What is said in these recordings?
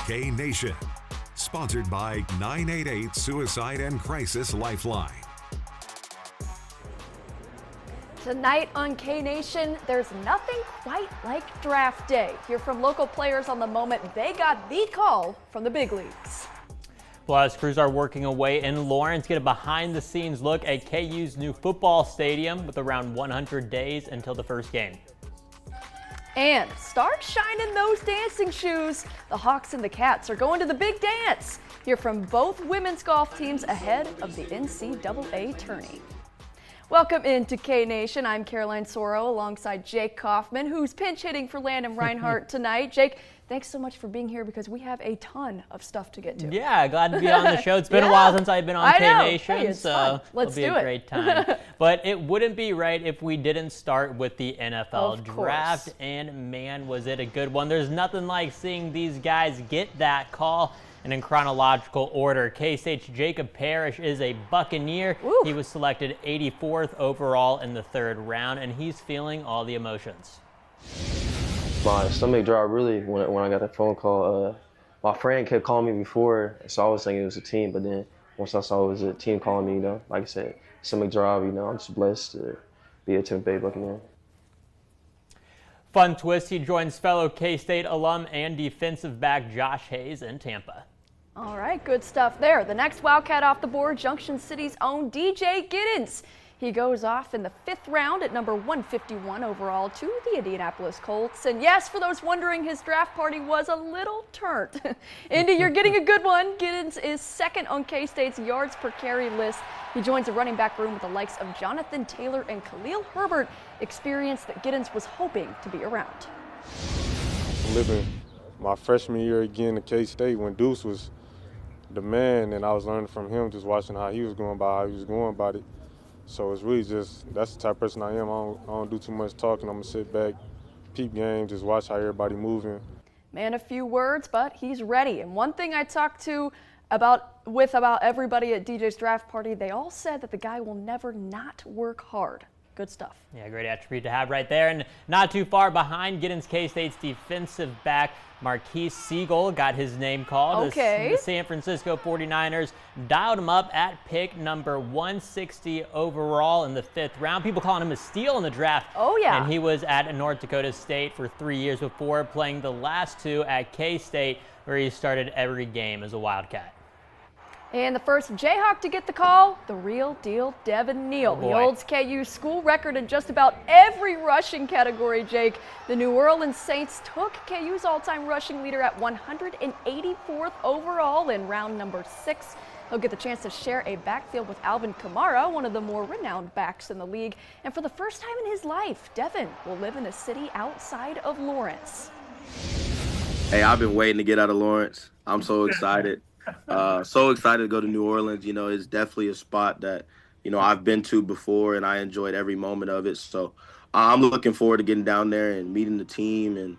K Nation, sponsored by 988 Suicide and Crisis Lifeline. Tonight on K Nation, there's nothing quite like draft day. Hear from local players on the moment they got the call from the big leagues. Plus, crews are working away in Lawrence. Get a behind-the-scenes look at KU's new football stadium with around 100 days until the first game. And start shining those dancing shoes. The Hawks and the Cats are going to the big dance. Hear from both women's golf teams ahead of the NCAA tourney. Welcome into K Nation. I'm Caroline Soro alongside Jake Kaufman, who's pinch hitting for Landon Reinhardt tonight. Jake, thanks so much for being here because we have a ton of stuff to get to. Yeah, glad to be on the show. It's been a while since I've been on K Nation, hey, so it'll be a great time. But it wouldn't be right if we didn't start with the NFL draft, and man, was it a good one. There's nothing like seeing these guys get that call. And in chronological order, K-State's Jacob Parrish is a Buccaneer. Ooh. He was selected 84th overall in the third round, and he's feeling all the emotions. My stomach dropped really when I got that phone call. My friend kept calling me before, so I was thinking it was a team, but then once I saw it was a team calling me, like I said, stomach drop, I'm just blessed to be a Tampa Bay Buccaneer. Fun twist, he joins fellow K-State alum and defensive back Josh Hayes in Tampa. All right, good stuff there. The next Wildcat off the board, Junction City's own DJ Giddens. He goes off in the 5th round at number 151 overall to the Indianapolis Colts. And yes, for those wondering, his draft party was a little turned. Indy, you're getting a good one. Giddens is second on K-State's yards per carry list. He joins the running back room with the likes of Jonathan Taylor and Khalil Herbert, experience that Giddens was hoping to be around. Living my freshman year again at K-State when Deuce was the man, and I was learning from him, just watching how he was going about it. So it's really just, that's the type of person I am. I don't do too much talking. I'm going to sit back, peep game, just watch how everybody moving. Man, a few words, but he's ready. And one thing I talked about everybody at DJ's draft party, they all said that the guy will never not work hard. Good stuff. Yeah, great attribute to have right there. And not too far behind, Giddens K-State's defensive back Marquise Siegel got his name called. Okay. The San Francisco 49ers dialed him up at pick number 160 overall in the 5th round. People calling him a steal in the draft. Oh, yeah. And he was at North Dakota State for 3 years before playing the last 2 at K-State, where he started every game as a Wildcat. And the first Jayhawk to get the call, the real deal, Devin Neal. He holds KU's school record in just about every rushing category, Jake. The New Orleans Saints took KU's all-time rushing leader at 184th overall in round number 6. He'll get the chance to share a backfield with Alvin Kamara, one of the more renowned backs in the league. And for the first time in his life, Devin will live in a city outside of Lawrence. Hey, I've been waiting to get out of Lawrence. I'm so excited. So excited to go to New Orleans. It's definitely a spot that, I've been to before, and I enjoyed every moment of it. So I'm looking forward to getting down there and meeting the team and,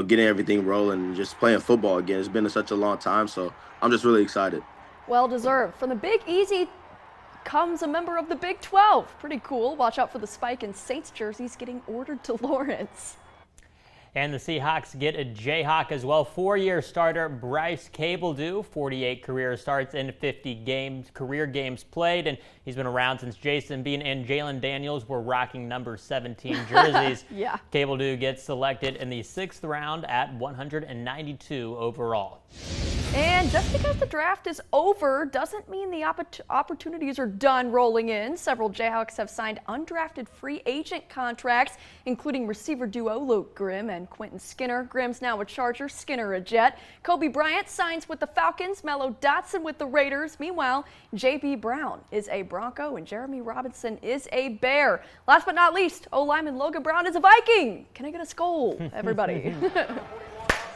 getting everything rolling and just playing football again. It's been such a long time, so I'm just really excited. Well deserved. From the Big Easy comes a member of the Big 12. Pretty cool. Watch out for the spike in Saints jerseys getting ordered to Lawrence. And the Seahawks get a Jayhawk as well. 4-year starter Bryce Cabledew, 48 career starts and 50 career games played. And he's been around since Jason Bean and Jalen Daniels were rocking number 17 jerseys. Yeah. Cabledew gets selected in the 6th round at 192 overall. And just because the draft is over doesn't mean the opportunities are done rolling in. Several Jayhawks have signed undrafted free agent contracts, including receiver duo Luke Grimm and Quentin Skinner. Grimm's now a Charger, Skinner a Jet. Kobe Bryant signs with the Falcons, Mello Dotson with the Raiders. Meanwhile, J.B. Brown is a Bronco and Jeremy Robinson is a Bear. Last but not least, O-lineman Logan Brown is a Viking. Can I get a skull, everybody?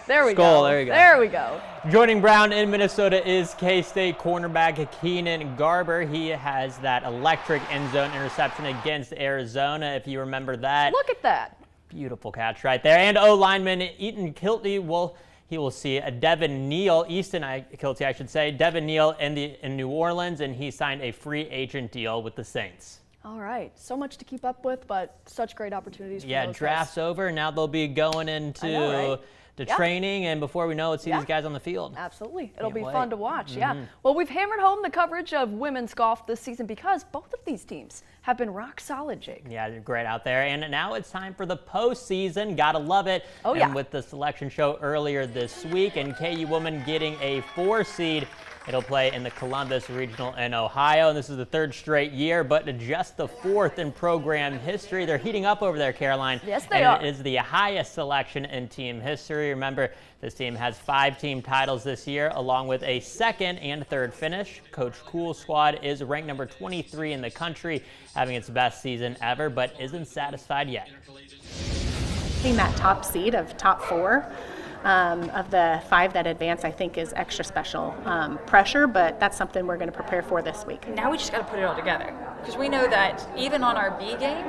There we go. There you go. There we go. Joining Brown in Minnesota is K-State cornerback Keenan Garber. He has that electric end zone interception against Arizona, if you remember that. Look at that. Beautiful catch right there. And O-lineman Easton Kilty he will see a Devin Neal in New Orleans, and he signed a free agent deal with the Saints. All right, so much to keep up with, but such great opportunities for those draft's guys. over. Now they'll be going into the training, and before we know it, see these guys on the field. Absolutely. It'll be fun to watch, Well, we've hammered home the coverage of women's golf this season because both of these teams have been rock solid, Jake. Yeah, they're great out there. And now it's time for the postseason. Gotta love it. And with the selection show earlier this week and KU women getting a 4 seed, it'll play in the Columbus Regional in Ohio. And this is the 3rd straight year, but just the 4th in program history. They're heating up over there, Caroline. Yes, they are. It is the highest selection in team history. Remember, this team has 5 team titles this year, along with a 2nd and 3rd finish. Coach Cool's squad is ranked number 23 in the country, having its best season ever, but isn't satisfied yet. Being that top seed of top 4 of the 5 that advance, I think, is extra special pressure, but that's something we're going to prepare for this week. Now we just got to put it all together, because we know that even on our B game,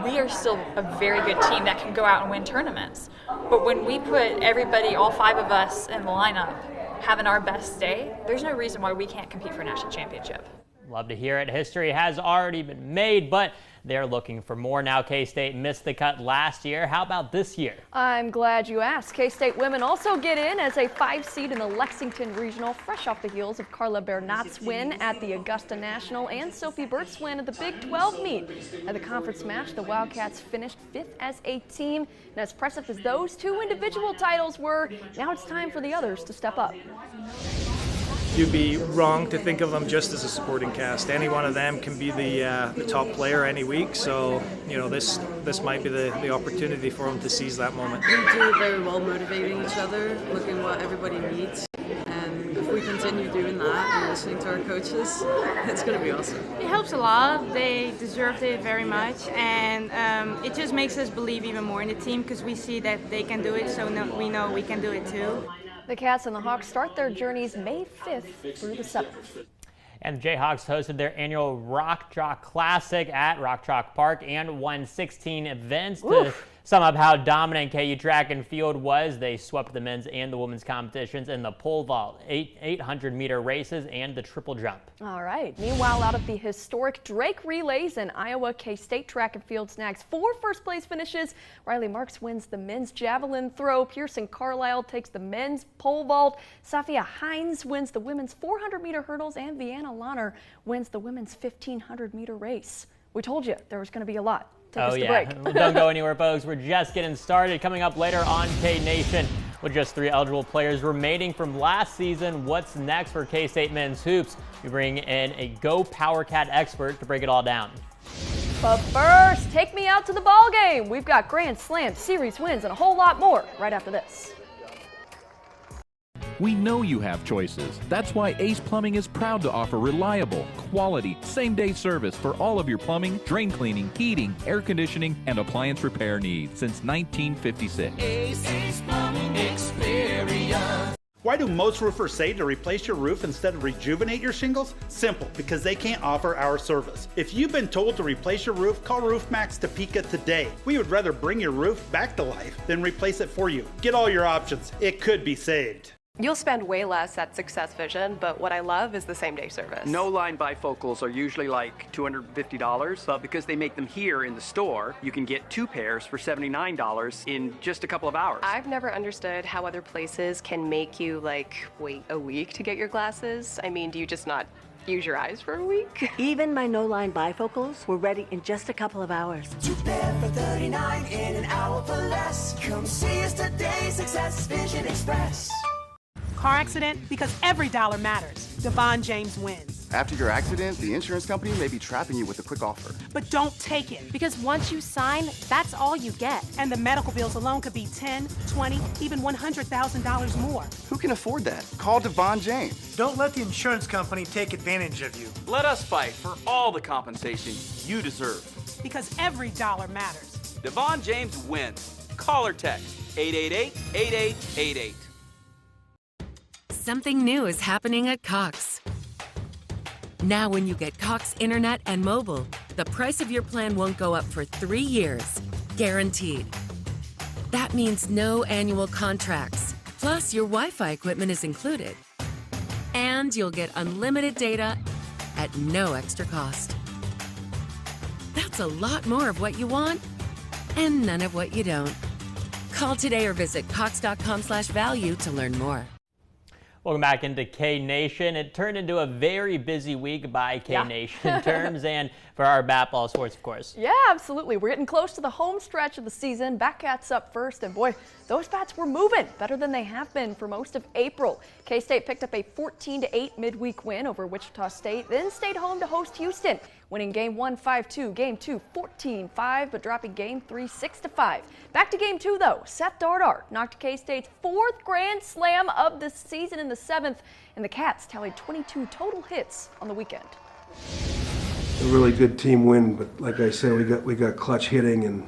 we are still a very good team that can go out and win tournaments. But when we put everybody, all 5 of us in the lineup, having our best day, there's no reason why we can't compete for a national championship. Love to hear it. History has already been made, but they're looking for more now. K-State missed the cut last year. How about this year? I'm glad you asked. K-State women also get in as a 5 seed in the Lexington Regional, fresh off the heels of Carla Bernat's win at the Augusta National and Sophie Burt's win at the Big 12 meet. At the conference match, the Wildcats finished 5th as a team. And as impressive as those 2 individual titles were, now it's time for the others to step up. You'd be wrong to think of them just as a supporting cast. Any one of them can be the top player any week, so this might be the opportunity for them to seize that moment. We do very well motivating each other, looking what everybody needs, and if we continue doing that and listening to our coaches, it's going to be awesome. It helps a lot. They deserved it very much, and it just makes us believe even more in the team because we see that they can do it, so we know we can do it too. The Cats and the Hawks start their journeys May 5th through the 7th. And the Jayhawks hosted their annual Rock Chalk Classic at Rock Chalk Park and won 16 events. To sum up how dominant KU track and field was, they swept the men's and the women's competitions in the pole vault, 800-meter races, and the triple jump. All right. Meanwhile, out of the historic Drake Relays in Iowa, K-State track and field snags 4 first-place finishes. Riley Marks wins the men's javelin throw. Pearson Carlisle takes the men's pole vault. Safia Hines wins the women's 400-meter hurdles, and Vienna Lahner wins the women's 1,500-meter race. We told you there was going to be a lot. Oh yeah, don't go anywhere, folks. We're just getting started. Coming up later on K-Nation, with just 3 eligible players remaining from last season, what's next for K-State men's hoops? We bring in a Go Power Cat expert to break it all down. But first, take me out to the ball game. We've got Grand Slam, series wins, and a whole lot more right after this. We know you have choices. That's why Ace Plumbing is proud to offer reliable, quality, same-day service for all of your plumbing, drain cleaning, heating, air conditioning, and appliance repair needs since 1956. Ace Plumbing Experience. Why do most roofers say to replace your roof instead of rejuvenate your shingles? Simple, because they can't offer our service. If you've been told to replace your roof, call RoofMax Topeka today. We would rather bring your roof back to life than replace it for you. Get all your options. It could be saved. You'll spend way less at Success Vision, but what I love is the same-day service. No-line bifocals are usually like $250, but because they make them here in the store, you can get 2 pairs for $79 in just a couple of hours. I've never understood how other places can make you, wait a week to get your glasses. I mean, do you just not use your eyes for a week? Even my no-line bifocals were ready in just a couple of hours. 2 pair for $39 in an hour for less. Come see us today, Success Vision Express. Car accident? Because every dollar matters. Devon James wins. After your accident, the insurance company may be trapping you with a quick offer. But don't take it. Because once you sign, that's all you get. And the medical bills alone could be $10, $20, even $100,000 more. Who can afford that? Call Devon James. Don't let the insurance company take advantage of you. Let us fight for all the compensation you deserve. Because every dollar matters. Devon James wins. Call or text 888-8888. Something new is happening at Cox. Now when you get Cox Internet and mobile, the price of your plan won't go up for 3 years, guaranteed. That means no annual contracts, plus your Wi-Fi equipment is included. And you'll get unlimited data at no extra cost. That's a lot more of what you want and none of what you don't. Call today or visit cox.com/value to learn more. Welcome back into K-Nation. It turned into a very busy week by K-Nation terms and for our bat-ball sports, of course. Yeah, absolutely. We're getting close to the home stretch of the season. Batcats up first, and boy, those bats were moving better than they have been for most of April. K-State picked up a 14-8 midweek win over Wichita State, then stayed home to host Houston, winning Game 1 5-2, Game 2 14-5, but dropping Game 3 6-5. Back to Game 2, though. Seth Dardart knocked K-State's 4th grand slam of the season in the 7th, and the Cats tallied 22 total hits on the weekend. A really good team win, but like I said, we got clutch hitting, and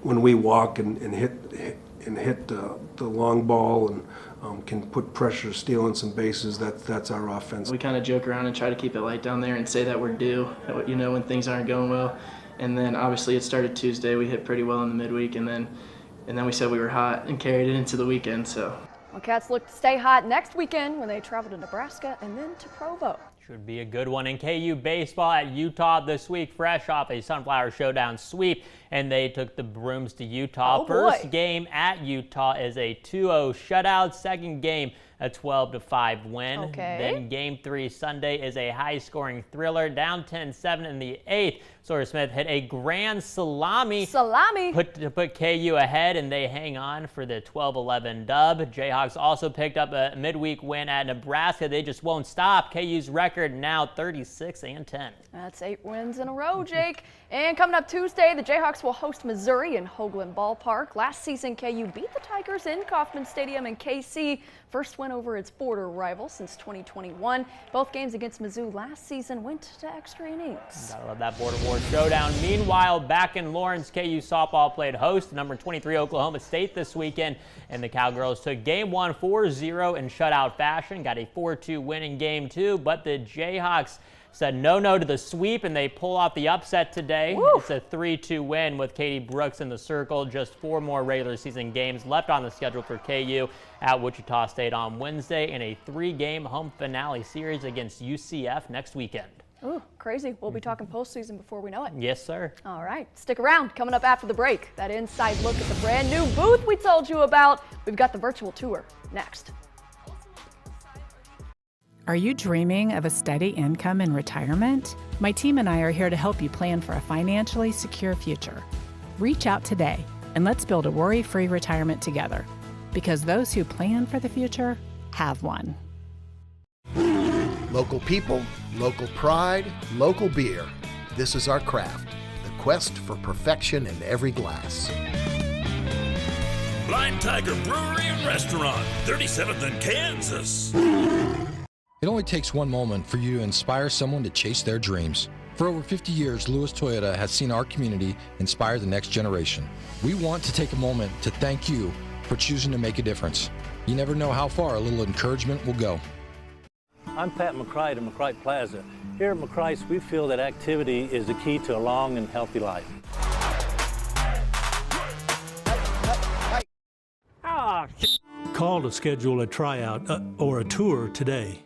when we walk and hit the long ball and can put pressure, stealing some bases, that's our offense. We kind of joke around and try to keep it light down there and say that we're due, you know, when things aren't going well. And then obviously it started Tuesday. We hit pretty well in the midweek, and then we said we were hot and carried it into the weekend. So. Well, Cats look to stay hot next weekend when they travel to Nebraska and then to Provo. Should be a good one. In KU baseball at Utah this week, fresh off a Sunflower Showdown sweep, and they took the Brooms to Utah. First game at Utah is a 2-0 shutout. Second game, a 12-5 win. Okay. Then Game 3 Sunday is a high-scoring thriller, down 10-7 in the 8th. Sawyer Smith hit a grand salami to put KU ahead, and they hang on for the 12-11 dub. Jayhawks also picked up a midweek win at Nebraska. They just won't stop. KU's record now 36-10. That's 8 wins in a row, Jake. And coming up Tuesday, the Jayhawks will host Missouri in Hoagland Ballpark. Last season, KU beat the Tigers in Kauffman Stadium in KC. First win over its border rival since 2021. Both games against Mizzou last season went to extra innings. Gotta love that border war showdown. Meanwhile, back in Lawrence, KU softball played host to number 23 Oklahoma State this weekend, and the Cowgirls took Game 1 4-0 in shutout fashion. Got a 4-2 win in Game 2, but the Jayhawks said no to the sweep, and they pull off the upset today. Woo! It's a 3-2 win with Katie Brooks in the circle. Just 4 more regular season games left on the schedule for KU at Wichita State on Wednesday, and a 3-game home finale series against UCF next weekend. Ooh, crazy. We'll be talking postseason before we know it. Yes, sir. All right, stick around. Coming up after the break, that inside look at the brand new booth we told you about. We've got the virtual tour next. Are you dreaming of a steady income in retirement? My team and I are here to help you plan for a financially secure future. Reach out today and let's build a worry-free retirement together, because those who plan for the future have one. Local people, local pride, local beer. This is our craft, the quest for perfection in every glass. Blind Tiger Brewery and Restaurant, 37th and Kansas. It only takes one moment for you to inspire someone to chase their dreams. For over 50 years, Lewis Toyota has seen our community inspire the next generation. We want to take a moment to thank you for choosing to make a difference. You never know how far a little encouragement will go. I'm Pat McCrite of McCrite Plaza. Here at McCrite's, we feel that activity is the key to a long and healthy life. Call to schedule a tryout or a tour today.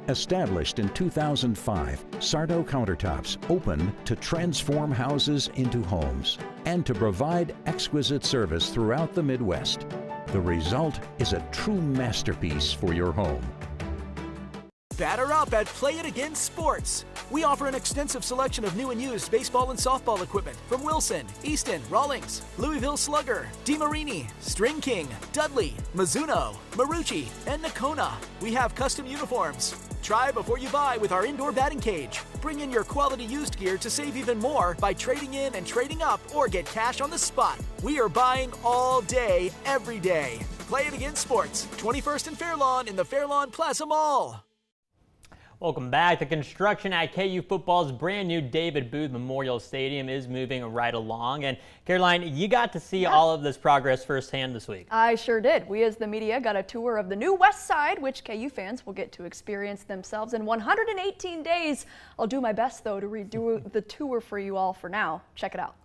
Established in 2005, Sardo Countertops opened to transform houses into homes and to provide exquisite service throughout the Midwest. The result is a true masterpiece for your home. Batter up at Play It Again Sports. We offer an extensive selection of new and used baseball and softball equipment from Wilson, Easton, Rawlings, Louisville Slugger, DeMarini, String King, Dudley, Mizuno, Marucci, and Nakona. We have custom uniforms. Try before you buy with our indoor batting cage. Bring in your quality used gear to save even more by trading in and trading up, or get cash on the spot. We are buying all day, every day. Play It Again Sports, 21st and Fairlawn in the Fairlawn Plaza Mall. Welcome back. The construction at KU football's brand new David Booth Memorial Stadium is moving right along. And Caroline, you got to see all of this progress firsthand this week. I sure did. We as the media got a tour of the new West Side, which KU fans will get to experience themselves in 118 days. I'll do my best, though, to redo the tour for you all for now. Check it out.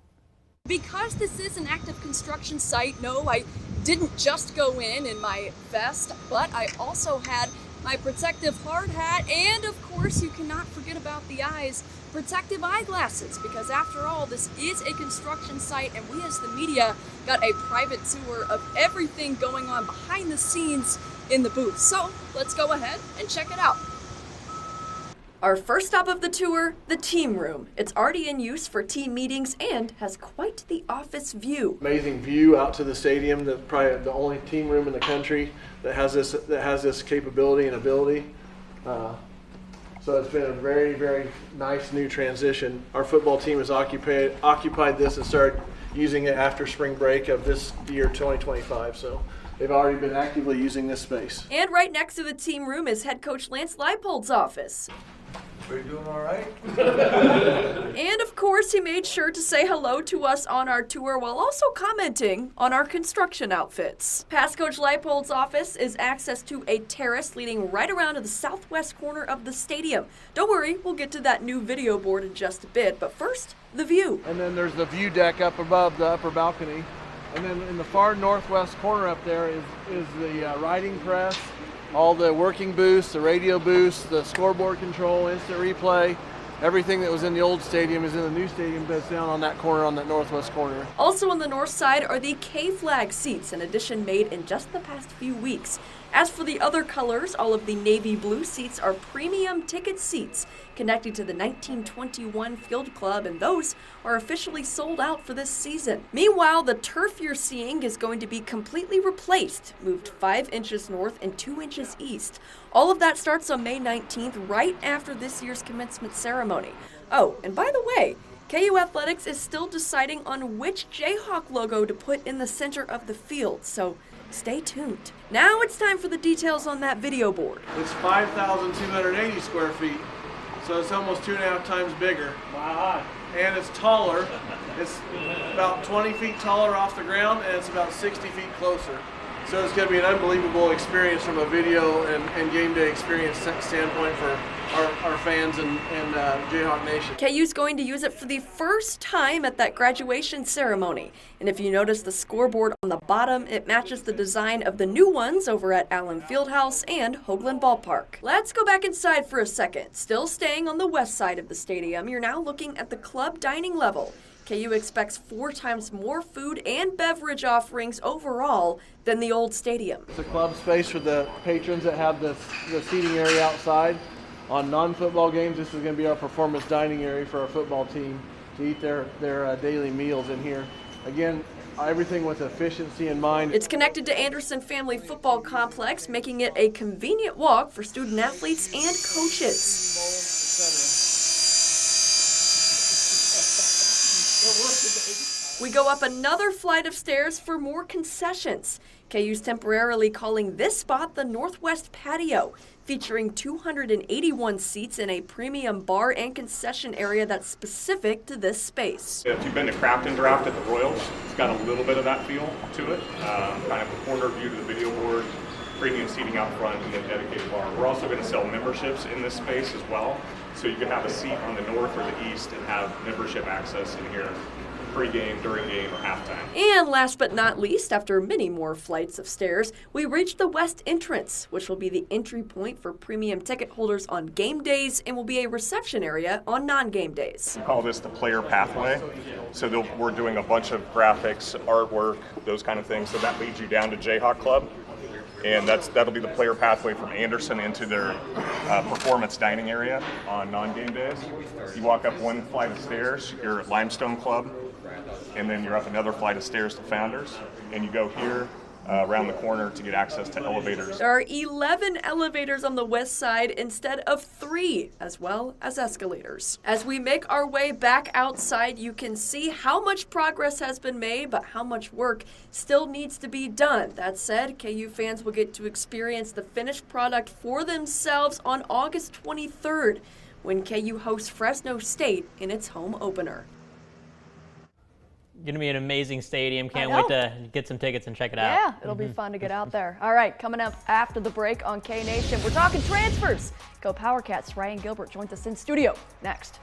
Because this is an active construction site, no, I didn't just go in my vest, but I also had my protective hard hat, and of course you cannot forget about the eyes, protective eyeglasses, because after all this is a construction site and we as the media got a private tour of everything going on behind the scenes in the booth. So let's go ahead and check it out. Our first stop of the tour, the team room. It's already in use for team meetings and has quite the office view. Amazing view out to the stadium. Probably the only team room in the country that has this capability and ability. So it's been a very, very nice new transition. Our football team has occupied this and started using it after spring break of this year 2025. So they've already been actively using this space. And right next to the team room is head coach Lance Leipold's office. Are you doing all right? And of course, he made sure to say hello to us on our tour while also commenting on our construction outfits. Past Coach Leipold's office is access to a terrace leading right around to the southwest corner of the stadium. Don't worry, we'll get to that new video board in just a bit, but first, the view. And then there's the view deck up above the upper balcony. And then in the far northwest corner up there is the riding press, all the working booths, the radio booths, the scoreboard control, instant replay. Everything that was in the old stadium is in the new stadium, but it's down on that corner, on that northwest corner. Also on the north side are the K-Flag seats, an addition made in just the past few weeks. As for the other colors, all of the navy blue seats are premium ticket seats connected to the 1921 Field Club, and those are officially sold out for this season. Meanwhile, the turf you're seeing is going to be completely replaced, moved 5 inches north and 2 inches east. All of that starts on May 19th, right after this year's commencement ceremony. Oh, and by the way, KU Athletics is still deciding on which Jayhawk logo to put in the center of the field, so stay tuned. Now it's time for the details on that video board. It's 5,280 square feet, so it's almost 2.5 times bigger. Wow. And it's taller. It's about 20 feet taller off the ground, and it's about 60 feet closer. So it's going to be an unbelievable experience from a video and game day experience standpoint for our fans and Jayhawk Nation. KU's going to use it for the first time at that graduation ceremony. And if you notice the scoreboard on the bottom, it matches the design of the new ones over at Allen Fieldhouse and Hoagland Ballpark. Let's go back inside for a second. Still staying on the west side of the stadium, you're now looking at the club dining level. KU expects 4 times more food and beverage offerings overall than the old stadium. It's a club space for the patrons that have the seating area outside. On non-football games, this is going to be our performance dining area for our football team to eat their daily meals in here. Again, everything with efficiency in mind. It's connected to Anderson Family Football Complex, making it a convenient walk for student athletes and coaches. We go up another flight of stairs for more concessions. KU's temporarily calling this spot the Northwest Patio, featuring 281 seats in a premium bar and concession area that's specific to this space. If you've been to Craft and Draft at the Royals, it's got a little bit of that feel to it. Kind of a corner view to the video board, premium seating out front, and a dedicated bar. We're also going to sell memberships in this space as well, so you can have a seat on the north or the east and have membership access in here. Pre-game, during game, or halftime. And last but not least, after many more flights of stairs, we reach the west entrance, which will be the entry point for premium ticket holders on game days and will be a reception area on non-game days. We call this the player pathway. So we're doing a bunch of graphics, artwork, those kind of things. So that leads you down to Jayhawk Club. And that'll be the player pathway from Anderson into their performance dining area on non-game days. You walk up one flight of stairs, you're at Limestone Club, and then you're up another flight of stairs to Founders, and you go here around the corner to get access to elevators. There are 11 elevators on the west side instead of 3, as well as escalators. As we make our way back outside, you can see how much progress has been made, but how much work still needs to be done. That said, KU fans will get to experience the finished product for themselves on August 23rd, when KU hosts Fresno State in its home opener. Going to be an amazing stadium. Can't wait to get some tickets and check it out. Yeah, it'll be fun to get out there. All right, coming up after the break on K Nation, we're talking transfers. Go PowerCats. Ryan Gilbert joins us in studio next.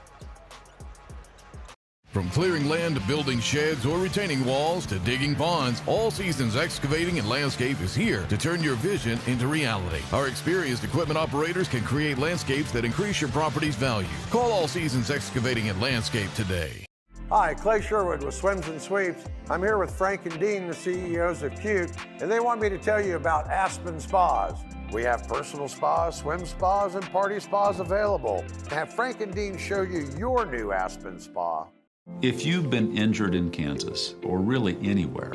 From clearing land to building sheds or retaining walls to digging ponds, All Seasons Excavating and Landscape is here to turn your vision into reality. Our experienced equipment operators can create landscapes that increase your property's value. Call All Seasons Excavating and Landscape today. Hi, Clay Sherwood with Swims and Sweeps. I'm here with Frank and Dean, the CEOs of Puke, and they want me to tell you about Aspen Spas. We have personal spas, swim spas, and party spas available. Have Frank and Dean show you your new Aspen Spa. If you've been injured in Kansas, or really anywhere,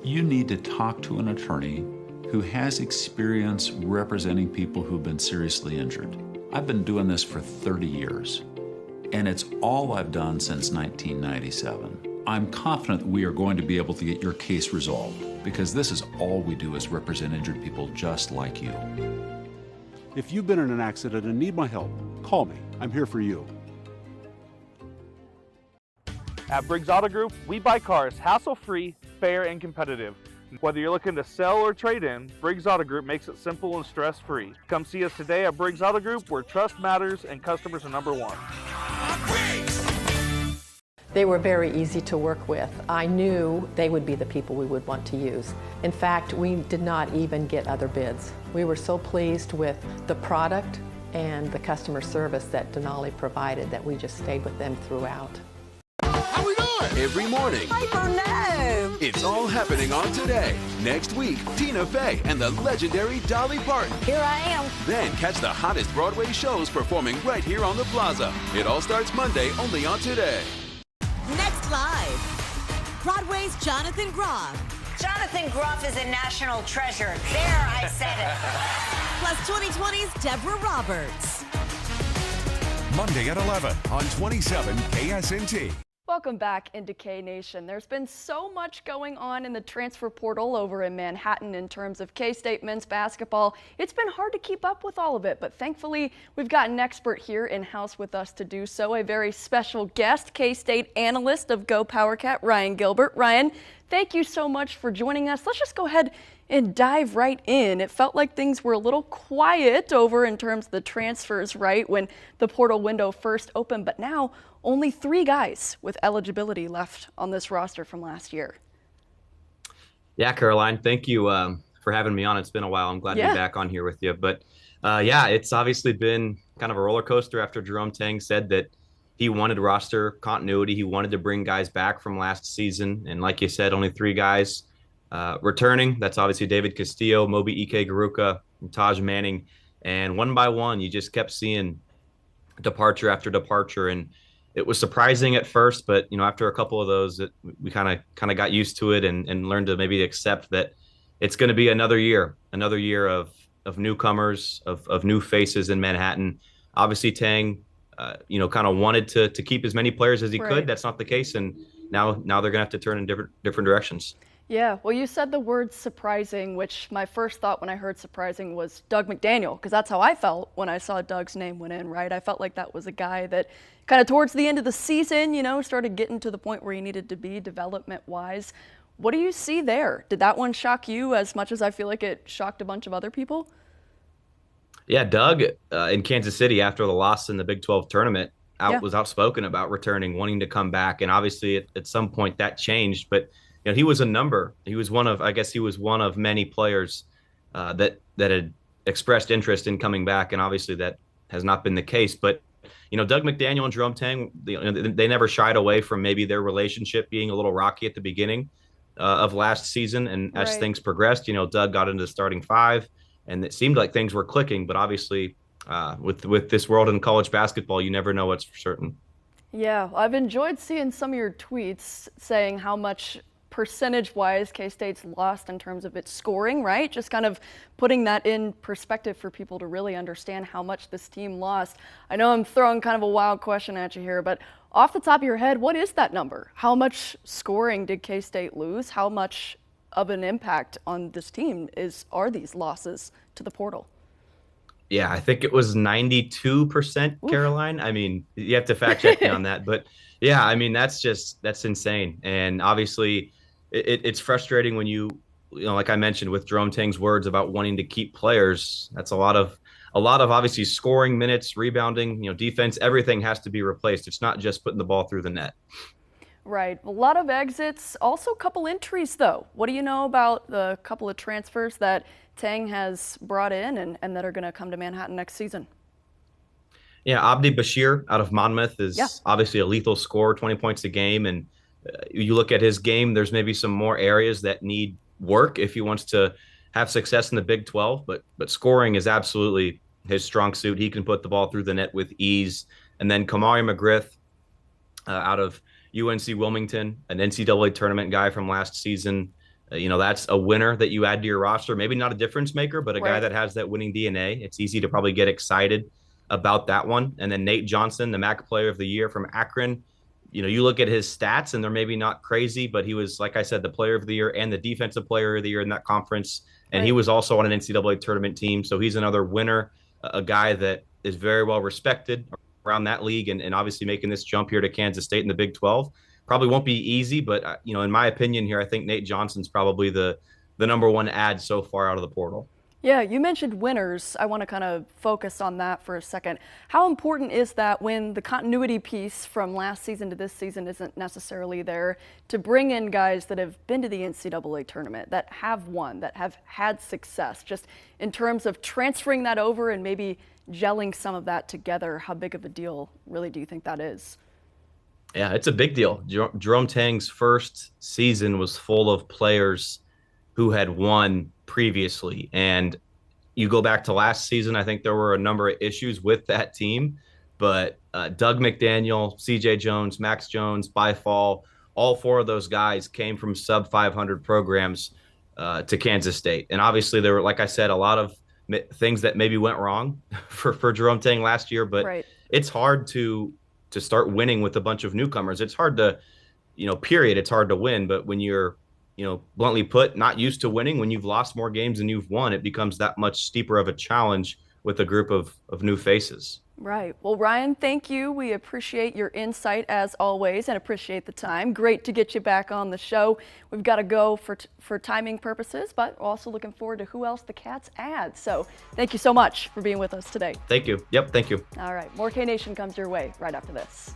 you need to talk to an attorney who has experience representing people who've been seriously injured. I've been doing this for 30 years. And it's all I've done since 1997. I'm confident we are going to be able to get your case resolved because this is all we do is represent injured people just like you. If you've been in an accident and need my help, call me. I'm here for you. At Briggs Auto Group, we buy cars hassle-free, fair, and competitive. Whether you're looking to sell or trade in, Briggs Auto Group makes it simple and stress-free. Come see us today at Briggs Auto Group, where trust matters and customers are number one. They were very easy to work with. I knew they would be the people we would want to use. In fact, we did not even get other bids. We were so pleased with the product and the customer service that Denali provided that we just stayed with them throughout. How we doing? Every morning. No. It's all happening on Today. Next week, Tina Fey and the legendary Dolly Parton. Here I am. Then catch the hottest Broadway shows performing right here on the Plaza. It all starts Monday only on Today. Next live, Broadway's Jonathan Groff. Jonathan Groff is a national treasure. There, I said it. Plus 2020's Deborah Roberts. Monday at 11 on 27 KSNT. Welcome back into K Nation. There's been so much going on in the transfer portal over in Manhattan in terms of K-State men's basketball. It's been hard to keep up with all of it, but thankfully we've got an expert here in-house with us to do so, a very special guest, K-State analyst of Go PowerCat, Ryan Gilbert. Ryan, thank you so much for joining us. Let's just go ahead and dive right in. It felt like things were a little quiet over in terms of the transfers, right, when the portal window first opened, but now only 3 guys with eligibility left on this roster from last year. Yeah, Caroline, thank you for having me on. It's been a while. I'm glad to be back on here with you. But yeah, it's obviously been kind of a roller coaster after Jerome Tang said that he wanted roster continuity. He wanted to bring guys back from last season. And like you said, only 3 guys returning. That's obviously David Castillo, Moby Ike Garuka, and Taj Manning. And one by one, you just kept seeing departure after departure. And it was surprising at first, but after a couple of those, we kind of got used to it and learned to maybe accept that it's going to be another year of newcomers, of new faces in Manhattan. Obviously, Tang, kind of wanted to keep as many players as he could. That's not the case, and now they're going to have to turn in different directions. Yeah, well, you said the word surprising, which my first thought when I heard surprising was Doug McDaniel, because that's how I felt when I saw Doug's name went in, right? I felt like that was a guy that kind of towards the end of the season, started getting to the point where he needed to be development-wise. What do you see there? Did that one shock you as much as I feel like it shocked a bunch of other people? Yeah, Doug in Kansas City after the loss in the Big 12 tournament was outspoken about returning, wanting to come back. And obviously at some point that changed, but he was a number. He was one of many players that had expressed interest in coming back, and obviously that has not been the case. But Doug McDaniel and Jerome Tang, they never shied away from maybe their relationship being a little rocky at the beginning of last season, and as things progressed, Doug got into the starting 5, and it seemed like things were clicking. But obviously, with this world in college basketball, you never know what's for certain. Yeah, I've enjoyed seeing some of your tweets saying how much percentage-wise K-State's lost in terms of its scoring, right? Just kind of putting that in perspective for people to really understand how much this team lost. I know I'm throwing kind of a wild question at you here, but off the top of your head, what is that number? How much scoring did K-State lose? How much of an impact on this team are these losses to the portal? Yeah, I think it was 92%, Caroline. I mean, you have to fact check me on that, but yeah, I mean, that's insane. And obviously it's frustrating when you know, like I mentioned with Jerome Tang's words about wanting to keep players, that's a lot of obviously scoring minutes, rebounding, you know, defense, everything has to be replaced. It's not just putting the ball through the net. Right. A lot of exits, also a couple entries though. What do you know about the couple of transfers that Tang has brought in and that are going to come to Manhattan next season? Yeah, Abdi Bashir out of Monmouth is obviously a lethal scorer, 20 points a game. And you look at his game, there's maybe some more areas that need work if he wants to have success in the Big 12. But scoring is absolutely his strong suit. He can put the ball through the net with ease. And then Kamari McGriff out of UNC Wilmington, an NCAA tournament guy from last season. You know, that's a winner that you add to your roster. Maybe not a difference maker, but a guy that has that winning DNA. It's easy to probably get excited about that one. And then Nate Johnson, the MAC Player of the Year from Akron. You know, you look at his stats and they're maybe not crazy, but he was, like I said, the Player of the Year and the Defensive Player of the Year in that conference. And he was also on an NCAA tournament team. So he's another winner, a guy that is very well respected around that league and obviously making this jump here to Kansas State in the Big 12. Probably won't be easy, but you know, in my opinion here, I think Nate Johnson's probably the number one ad so far out of the portal. Yeah, you mentioned winners. I want to kind of focus on that for a second. How important is that when the continuity piece from last season to this season isn't necessarily there to bring in guys that have been to the NCAA tournament, that have won, that have had success, just in terms of transferring that over and maybe gelling some of that together? How big of a deal really do you think that is? Yeah, it's a big deal. Jerome Tang's first season was full of players who had won previously. And you go back to last season, I think there were a number of issues with that team. But Doug McDaniel, CJ Jones, Max Jones, Byfall, all four of those guys came from sub 500 programs to Kansas State. And obviously there were, like I said, a lot of things that maybe went wrong for Jerome Tang last year. But it's hard to start winning with a bunch of newcomers. It's hard to, you know, period. It's hard to win. But when you're, you know, bluntly put, not used to winning, when you've lost more games than you've won, it becomes that much steeper of a challenge with a group of new faces. Right. Well, Ryan, thank you. We appreciate your insight as always and appreciate the time. Great to get you back on the show. We've got to go for timing purposes, but we're also looking forward to who else the Cats add. So thank you so much for being with us today. Thank you. Yep, thank you. All right. More K-Nation comes your way right after this.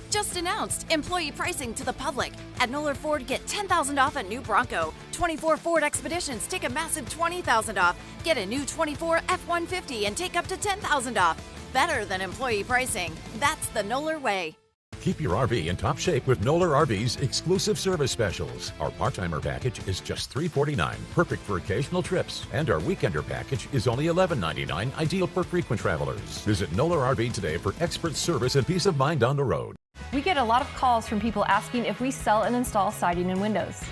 Just announced employee pricing to the public. At Noller Ford, get $10,000 off a new Bronco. 24 Ford Expeditions take a massive $20,000 off. Get a new 24 F-150 and take up to $10,000 off. Better than employee pricing. That's the Noller way. Keep your RV in top shape with Noller RV's exclusive service specials. Our part-timer package is just $349, perfect for occasional trips. And our weekender package is only $11.99, ideal for frequent travelers. Visit Noller RV today for expert service and peace of mind on the road. We get a lot of calls from people asking if we sell and install siding and windows.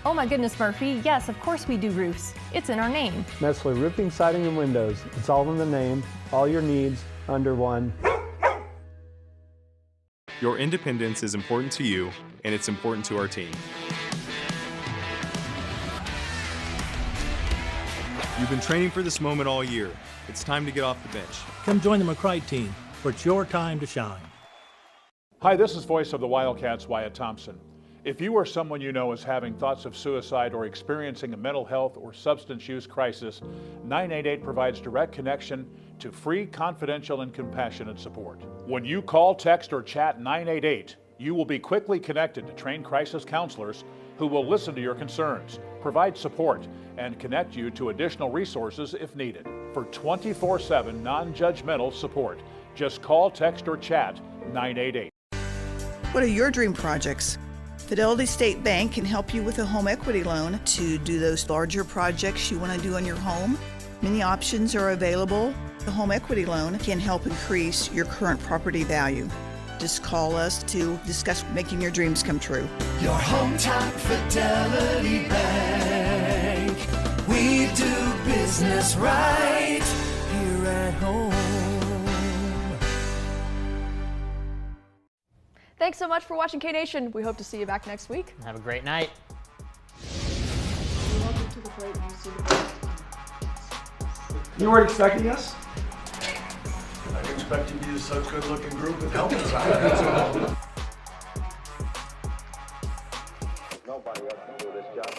Oh my goodness, Murphy, yes, of course we do roofs. It's in our name. Nestle Roofing, Siding, and Windows. It's all in the name, all your needs under one. Your independence is important to you, and it's important to our team. You've been training for this moment all year. It's time to get off the bench. Come join the McCrite team, for it's your time to shine. Hi, this is voice of the Wildcats, Wyatt Thompson. If you or someone you know is having thoughts of suicide or experiencing a mental health or substance use crisis, 988 provides direct connection to free, confidential, and compassionate support. When you call, text, or chat 988, you will be quickly connected to trained crisis counselors who will listen to your concerns, provide support, and connect you to additional resources if needed. For 24/7 non-judgmental support, just call, text, or chat 988. What are your dream projects? Fidelity State Bank can help you with a home equity loan to do those larger projects you want to do on your home. Many options are available. The home equity loan can help increase your current property value. just call us to discuss making your dreams come true. Your hometown Fidelity Bank. We do business right here at home. Thanks so much for watching K-Nation. We hope to see you back next week. Have a great night. You weren't expecting us? I expected you to such a good-looking group and help us. Nobody else can do this job.